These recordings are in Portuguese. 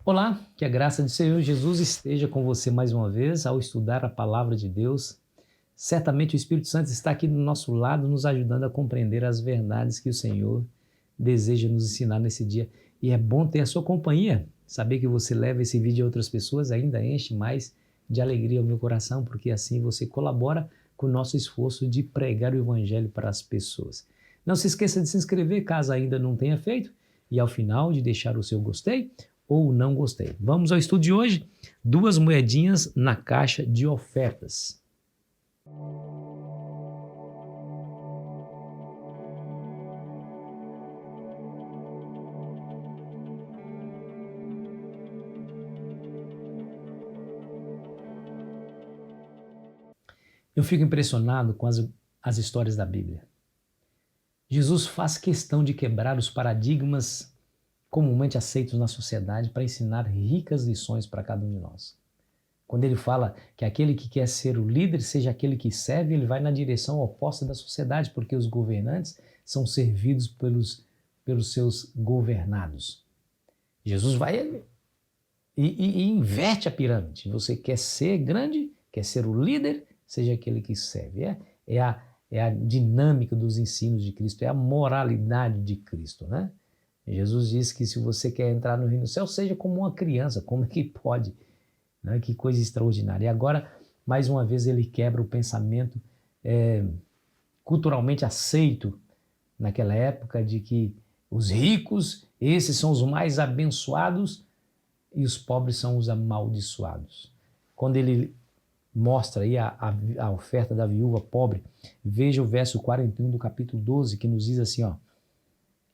Olá, que a graça do Senhor Jesus esteja com você mais uma vez ao estudar a palavra de Deus. Certamente o Espírito Santo está aqui do nosso lado, nos ajudando a compreender as verdades que o Senhor deseja nos ensinar nesse dia. E é bom ter a sua companhia, saber que você leva esse vídeo a outras pessoas ainda enche mais de alegria o meu coração, porque assim você colabora com o nosso esforço de pregar o Evangelho para as pessoas. Não se esqueça de se inscrever caso ainda não tenha feito e ao final de deixar o seu gostei ou não gostei. Vamos ao estudo de hoje, duas moedinhas na caixa de ofertas. Eu fico impressionado com as histórias da Bíblia. Jesus faz questão de quebrar os paradigmas comumente aceitos na sociedade para ensinar ricas lições para cada um de nós. Quando ele fala que aquele que quer ser o líder seja aquele que serve, ele vai na direção oposta da sociedade, porque os governantes são servidos pelos seus governados. Jesus vai e inverte a pirâmide. Você quer ser grande, quer ser o líder, seja aquele que serve. É a dinâmica dos ensinos de Cristo, é a moralidade de Cristo, né? Jesus disse que se você quer entrar no reino do céu, seja como uma criança. Como é que pode? Né? Que coisa extraordinária. E agora, mais uma vez, ele quebra o pensamento culturalmente aceito naquela época de que os ricos, esses são os mais abençoados e os pobres são os amaldiçoados. Quando ele mostra aí a oferta da viúva pobre, veja o verso 41 do capítulo 12, que nos diz assim, ó: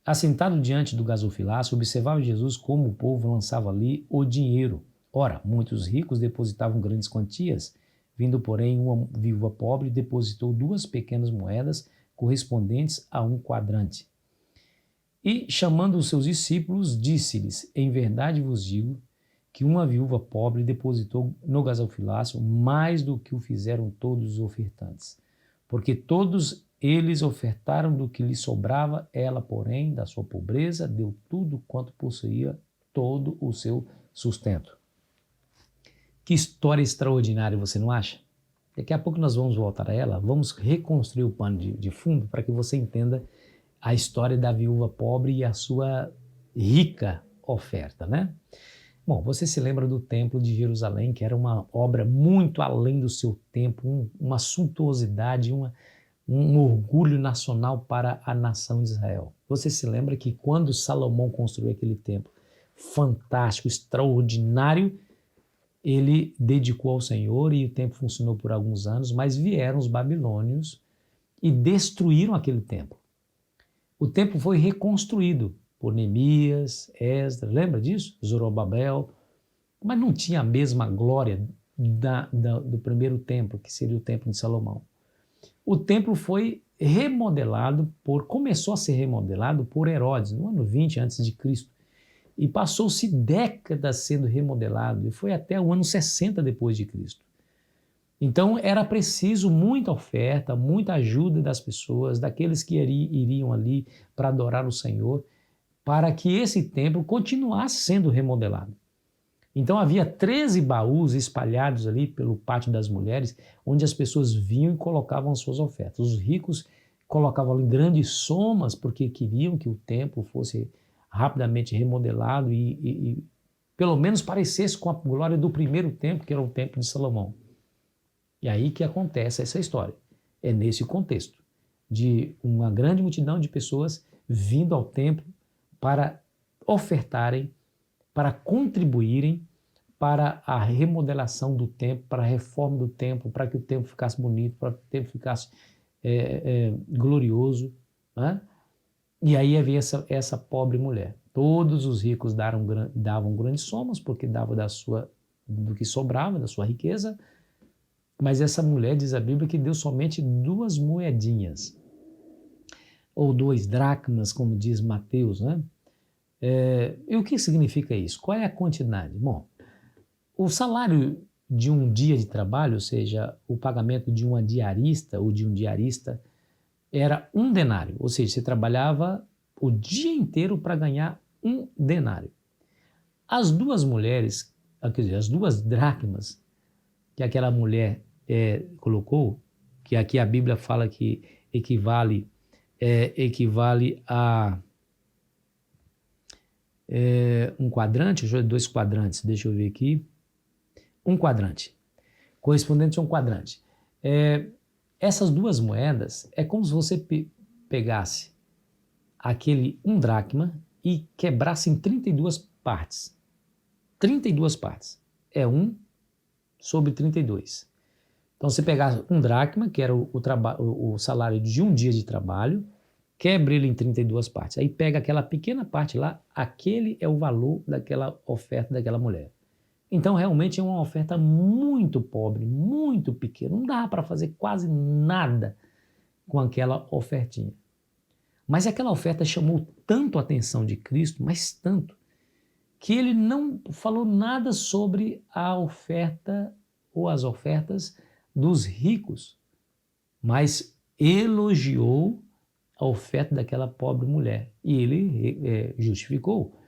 assentado diante do gasofilácio, observava Jesus como o povo lançava ali o dinheiro. Ora, muitos ricos depositavam grandes quantias, vindo, porém, uma viúva pobre depositou 2 pequenas moedas correspondentes a 1 quadrante. E, chamando os seus discípulos, disse-lhes: em verdade vos digo que uma viúva pobre depositou no gasofilácio mais do que o fizeram todos os ofertantes. Porque todos eles ofertaram do que lhe sobrava, ela, porém, da sua pobreza, deu tudo quanto possuía, todo o seu sustento. Que história extraordinária, você não acha? Daqui a pouco nós vamos voltar a ela, vamos reconstruir o pano de fundo para que você entenda a história da viúva pobre e a sua rica oferta, né? Bom, você se lembra do Templo de Jerusalém, que era uma obra muito além do seu tempo, uma suntuosidade, um orgulho nacional para a nação de Israel. Você se lembra que quando Salomão construiu aquele templo fantástico, extraordinário, ele dedicou ao Senhor e o templo funcionou por alguns anos, mas vieram os babilônios e destruíram aquele templo. O templo foi reconstruído por Neemias, Esdras, lembra disso? Zorobabel, mas não tinha a mesma glória do primeiro templo, que seria o templo de Salomão. O templo foi começou a ser remodelado por Herodes, no ano 20 a.C., e passou-se décadas sendo remodelado, e foi até o ano 60 depois de Cristo. Então era preciso muita oferta, muita ajuda das pessoas, daqueles que iriam ali para adorar o Senhor, para que esse templo continuasse sendo remodelado. Então havia 13 baús espalhados ali pelo pátio das mulheres, onde as pessoas vinham e colocavam suas ofertas. Os ricos colocavam ali grandes somas, porque queriam que o templo fosse rapidamente remodelado e pelo menos parecesse com a glória do primeiro templo, que era o templo de Salomão. E aí que acontece essa história. É nesse contexto de uma grande multidão de pessoas vindo ao templo para ofertarem, para contribuírem para a remodelação do templo, para a reforma do templo, para que o templo ficasse bonito, para que o templo ficasse glorioso, né? E aí havia essa pobre mulher. Todos os ricos davam grandes somas, porque dava do que sobrava, da sua riqueza, mas essa mulher, diz a Bíblia, que deu somente 2 moedinhas, ou 2 dracmas, como diz Mateus, né? E o que significa isso? Qual é a quantidade? Bom, o salário de um dia de trabalho, ou seja, o pagamento de uma diarista ou de um diarista, era 1 denário, ou seja, você trabalhava o dia inteiro para ganhar 1 denário. As duas mulheres, quer dizer, as 2 dracmas que aquela mulher colocou, que aqui a Bíblia fala que equivale a um quadrante, 2 quadrantes, deixa eu ver aqui, um quadrante, correspondente a um quadrante. Essas 2 moedas é como se você pegasse aquele 1 dracma e quebrasse em 32 partes. 32 partes. É 1 sobre 32. Então, você pegar 1 dracma, que era o salário de um dia de trabalho, quebra ele em 32 partes. Aí pega aquela pequena parte lá, aquele é o valor daquela oferta daquela mulher. Então, realmente é uma oferta muito pobre, muito pequena. Não dá para fazer quase nada com aquela ofertinha. Mas aquela oferta chamou tanto a atenção de Cristo, mas tanto, que ele não falou nada sobre a oferta ou as ofertas dos ricos, mas elogiou a oferta daquela pobre mulher. E ele justificou.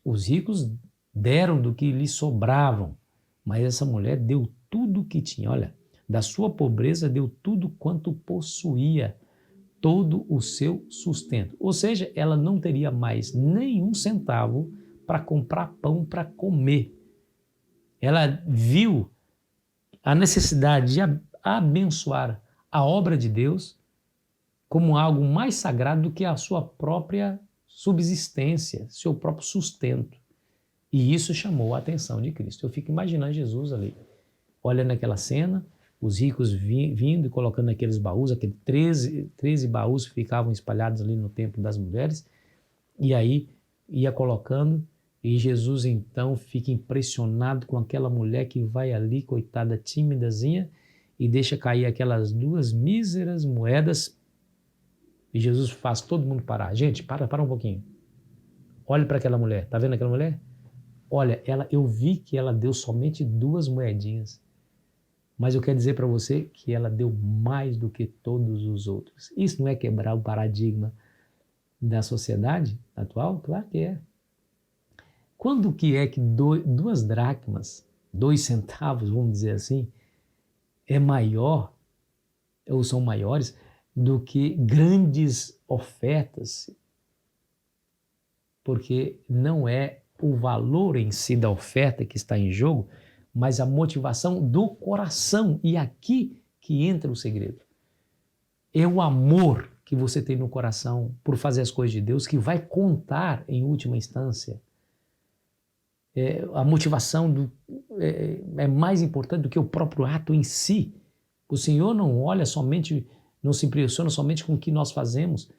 Os ricos deram do que lhes sobravam, mas essa mulher deu tudo o que tinha. Olha, da sua pobreza deu tudo quanto possuía, todo o seu sustento. Ou seja, ela não teria mais nenhum centavo para comprar pão para comer. Ela viu a necessidade de abençoar a obra de Deus como algo mais sagrado do que a sua própria subsistência, seu próprio sustento. E isso chamou a atenção de Cristo. Eu fico imaginando Jesus ali, olhando aquela cena, os ricos vindo e colocando naqueles baús, aqueles 13 baús que ficavam espalhados ali no templo das mulheres, e aí ia colocando, e Jesus então fica impressionado com aquela mulher que vai ali, coitada, timidazinha, e deixa cair aquelas 2 míseras moedas, e Jesus faz todo mundo parar. Gente, para um pouquinho. Olhe para aquela mulher. Está vendo aquela mulher? Olha, eu vi que ela deu somente 2 moedinhas. Mas eu quero dizer para você que ela deu mais do que todos os outros. Isso não é quebrar o paradigma da sociedade atual? Claro que é. Quando que é que 2 dracmas, 2 centavos, vamos dizer assim, é maior, ou são maiores, do que grandes ofertas? Porque não é o valor em si da oferta que está em jogo, mas a motivação do coração. E aqui que entra o segredo. É o amor que você tem no coração por fazer as coisas de Deus que vai contar em última instância. A motivação é mais importante do que o próprio ato em si. O Senhor não olha somente, não se impressiona somente com o que nós fazemos,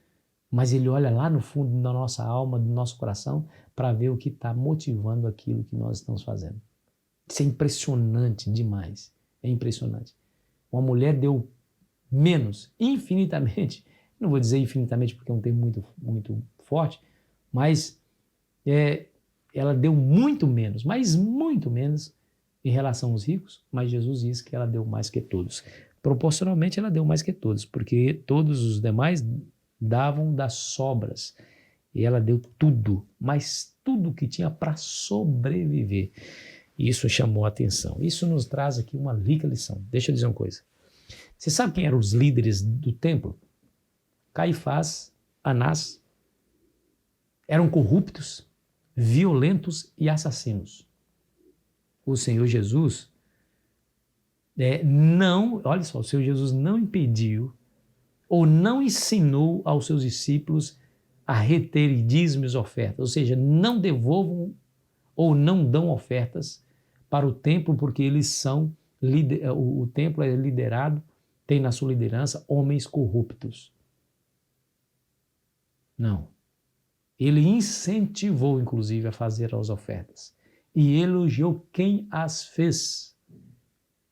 mas Ele olha lá no fundo da nossa alma, do nosso coração, para ver o que está motivando aquilo que nós estamos fazendo. Isso é impressionante demais. É impressionante. Uma mulher deu menos, infinitamente, não vou dizer infinitamente porque é um termo muito forte, mas ela deu muito menos, mas muito menos em relação aos ricos, mas Jesus diz que ela deu mais que todos. Proporcionalmente ela deu mais que todos, porque todos os demais davam das sobras. E ela deu tudo, mas tudo que tinha para sobreviver. E isso chamou a atenção. Isso nos traz aqui uma rica lição. Deixa eu dizer uma coisa. Você sabe quem eram os líderes do templo? Caifás, Anás. Eram corruptos, violentos e assassinos. O Senhor Jesus olha só, o Senhor Jesus não impediu ou não ensinou aos seus discípulos a reter dízimos e ofertas, ou seja, não devolvam ou não dão ofertas para o templo, porque eles são, o templo é liderado, tem na sua liderança homens corruptos. Não. Ele incentivou, inclusive, a fazer as ofertas e elogiou quem as fez.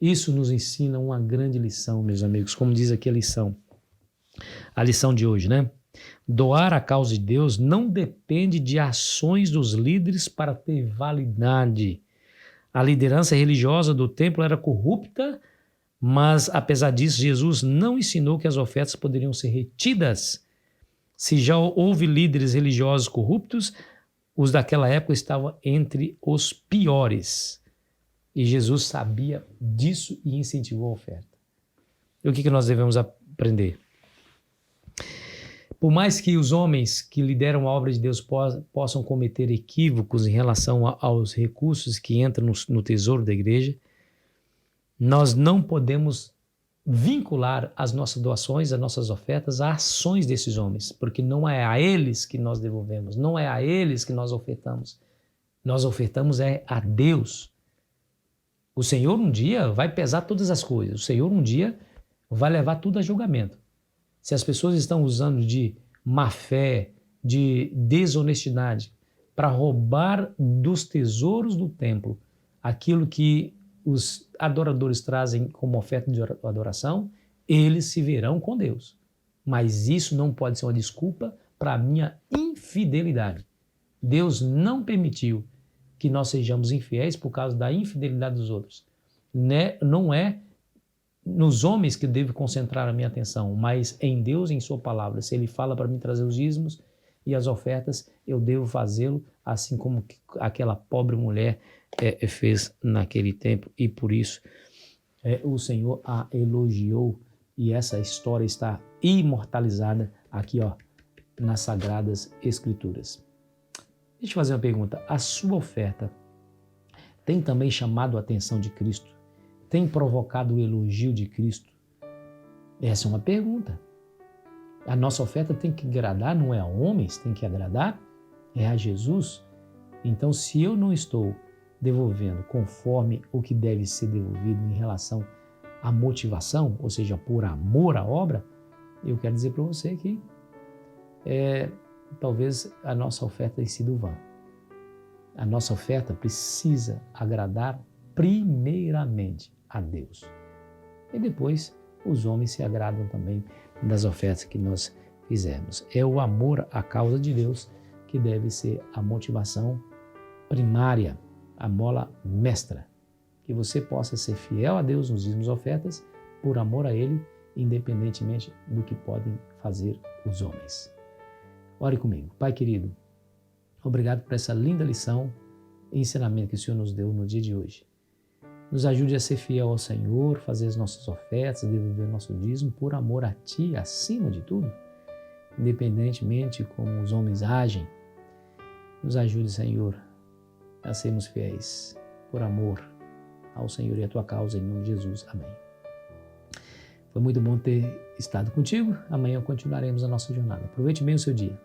Isso nos ensina uma grande lição, meus amigos, como diz aqui a lição de hoje, né? Doar a causa de Deus não depende de ações dos líderes para ter validade. A liderança religiosa do templo era corrupta, mas apesar disso, Jesus não ensinou que as ofertas poderiam ser retidas. Se já houve líderes religiosos corruptos, os daquela época estavam entre os piores. E Jesus sabia disso e incentivou a oferta. E o que nós devemos aprender? Por mais que os homens que lideram a obra de Deus possam cometer equívocos em relação aos recursos que entram no tesouro da igreja, nós não podemos vincular as nossas doações, as nossas ofertas a ações desses homens, porque não é a eles que nós devolvemos, não é a eles que nós ofertamos. Nós ofertamos a Deus. O Senhor um dia vai pesar todas as coisas, o Senhor um dia vai levar tudo a julgamento. Se as pessoas estão usando de má fé, de desonestidade, para roubar dos tesouros do templo aquilo que os adoradores trazem como oferta de adoração, eles se verão com Deus. Mas isso não pode ser uma desculpa para a minha infidelidade. Deus não permitiu que nós sejamos infiéis por causa da infidelidade dos outros. Não é nos homens que eu devo concentrar a minha atenção, mas em Deus e em sua palavra. Se ele fala para mim trazer os dízimos e as ofertas, eu devo fazê-lo assim como aquela pobre mulher fez naquele tempo, e por isso o Senhor a elogiou, e essa história está imortalizada aqui nas Sagradas Escrituras. Deixa eu fazer uma pergunta. A sua oferta tem também chamado a atenção de Cristo? Tem provocado o elogio de Cristo? Essa é uma pergunta. A nossa oferta tem que agradar, não é a homens, tem que agradar, é a Jesus. Então, se eu não estou devolvendo conforme o que deve ser devolvido em relação à motivação, ou seja, por amor à obra, eu quero dizer para você que talvez a nossa oferta tenha sido vã. A nossa oferta precisa agradar primeiramente a Deus. E depois os homens se agradam também das ofertas que nós fizermos. É o amor à causa de Deus que deve ser a motivação primária, a mola mestra. Que você possa ser fiel a Deus nos dízimos e ofertas por amor a Ele, independentemente do que podem fazer os homens. Ore comigo. Pai querido, obrigado por essa linda lição e ensinamento que o Senhor nos deu no dia de hoje. Nos ajude a ser fiel ao Senhor, fazer as nossas ofertas, devolver o nosso dízimo por amor a Ti, acima de tudo, independentemente como os homens agem. Nos ajude, Senhor, a sermos fiéis por amor ao Senhor e à Tua causa, em nome de Jesus. Amém. Foi muito bom ter estado contigo. Amanhã continuaremos a nossa jornada. Aproveite bem o seu dia.